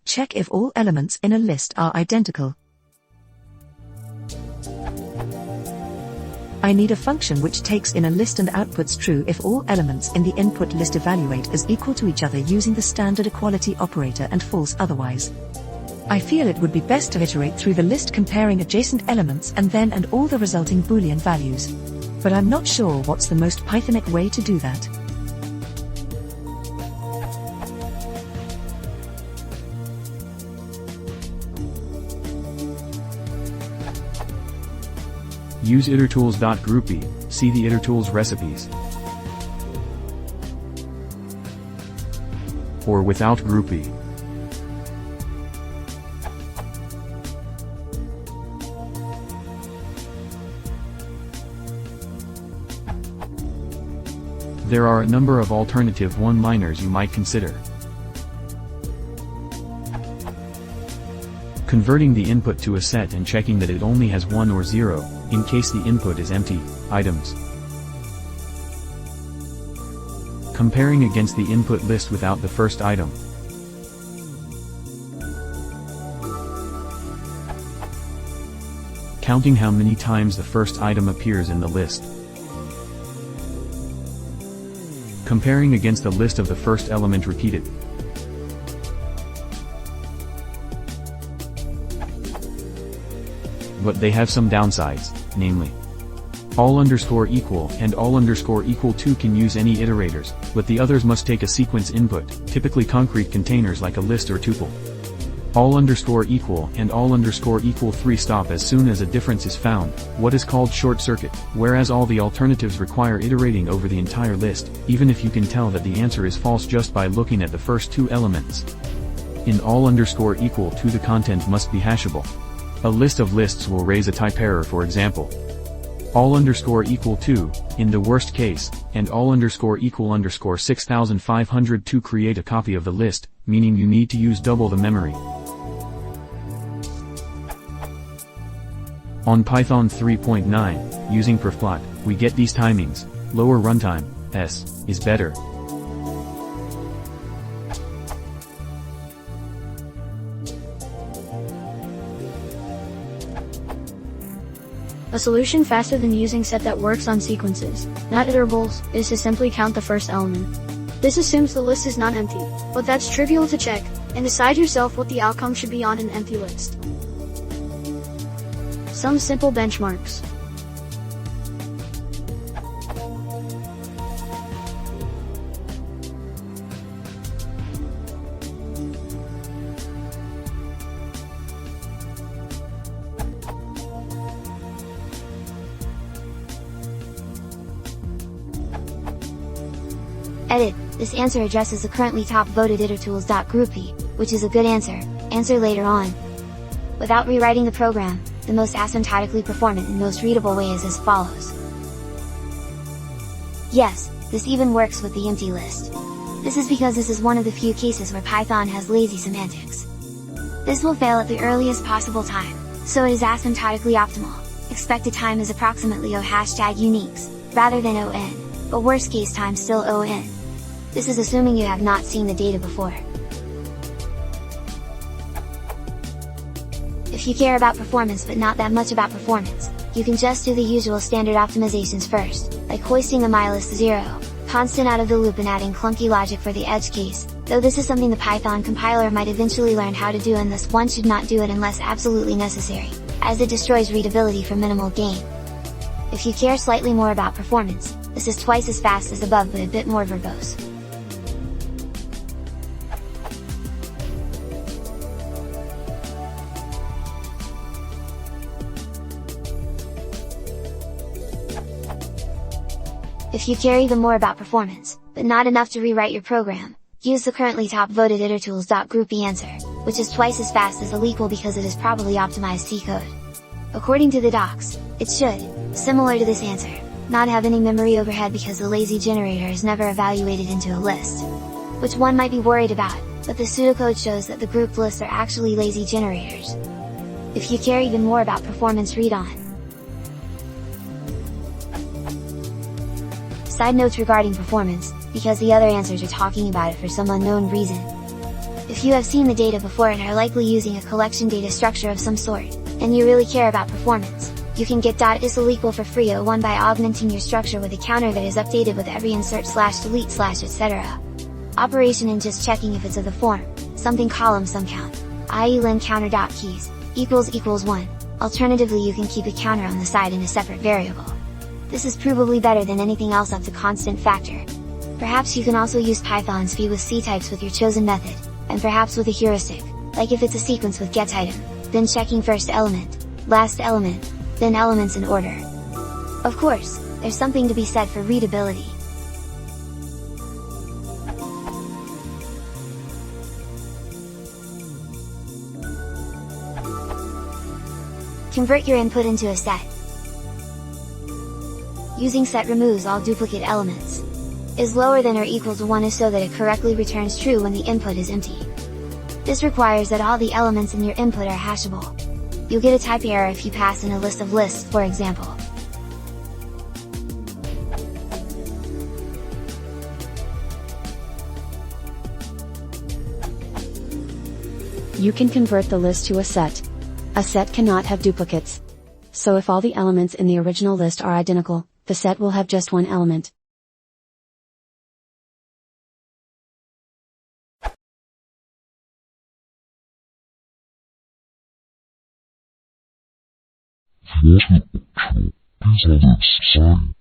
check if all elements in a list are identical. I need a function which takes in a list and outputs true if all elements in the input list evaluate as equal to each other using the standard equality operator and false otherwise. I feel it would be best to iterate through the list comparing adjacent elements and then and all the resulting Boolean values. But I'm not sure what's the most Pythonic way to do that. Use itertools.groupy, see the itertools recipes. Or without groupy. There are a number of alternative one-liners you might consider. Converting the input to a set and checking that it only has 1 or 0, in case the input is empty, items. Comparing against the input list without the first item. Counting how many times the first item appears in the list. Comparing against the list of the first element repeated. But they have some downsides, namely, all_equal and all_equal to can use any iterators, but the others must take a sequence input, typically concrete containers like a list or tuple. All_equal and all_equal3 stop as soon as a difference is found, what is called short circuit, whereas all the alternatives require iterating over the entire list, even if you can tell that the answer is false just by looking at the first two elements. In all_equal to the content must be hashable. A list of lists will raise a type error, for example. All_equal to, in the worst case, and all_equal 6500 to create a copy of the list, meaning you need to use double the memory. On Python 3.9, using perfplot, we get these timings, lower runtime, S, is better. A solution faster than using set that works on sequences, not iterables, is to simply count the first element. This assumes the list is not empty, but that's trivial to check, and decide yourself what the outcome should be on an empty list. Some simple benchmarks. Edit, this answer addresses the currently top voted itertools.groupy, which is a good answer, answer later on. Without rewriting the program, the most asymptotically performant and most readable way is as follows. Yes, this even works with the empty list. This is because this is one of the few cases where Python has lazy semantics. This will fail at the earliest possible time, so it is asymptotically optimal. Expected time is approximately #uniques, rather than ON, but worst case time still ON. This is assuming you have not seen the data before. If you care about performance but not that much about performance, you can just do the usual standard optimizations first, like hoisting the mylist 0, constant out of the loop and adding clunky logic for the edge case, though this is something the Python compiler might eventually learn how to do, and thus one should not do it unless absolutely necessary, as it destroys readability for minimal gain. If you care slightly more about performance, this is twice as fast as above but a bit more verbose. If you care even more about performance, but not enough to rewrite your program, use the currently top voted itertools.groupy answer, which is twice as fast as illegal because it is probably optimized C code. According to the docs, it should, similar to this answer, not have any memory overhead because the lazy generator is never evaluated into a list. Which one might be worried about, but the pseudocode shows that the grouped lists are actually lazy generators. If you care even more about performance, read on. Side notes regarding performance, because the other answers are talking about it for some unknown reason. If you have seen the data before and are likely using a collection data structure of some sort, and you really care about performance, you can get .isLequal for free /1 by augmenting your structure with a counter that is updated with every insert / delete / etc. Operation and just checking if it's of the form, something column sum count, i.e. len counter.keys, == 1, alternatively you can keep a counter on the side in a separate variable. This is provably better than anything else up to constant factor. Perhaps you can also use Python's v with ctypes with your chosen method, and perhaps with a heuristic, like if it's a sequence with getItem, then checking first element, last element, then elements in order. Of course, there's something to be said for readability. Convert your input into a set. Using set removes all duplicate elements. Is lower than or equal to 1 is so that it correctly returns true when the input is empty. This requires that all the elements in your input are hashable. You'll get a type error if you pass in a list of lists, for example. You can convert the list to a set. A set cannot have duplicates. So if all the elements in the original list are identical, the set will have just one element. What is optional? These are the sign.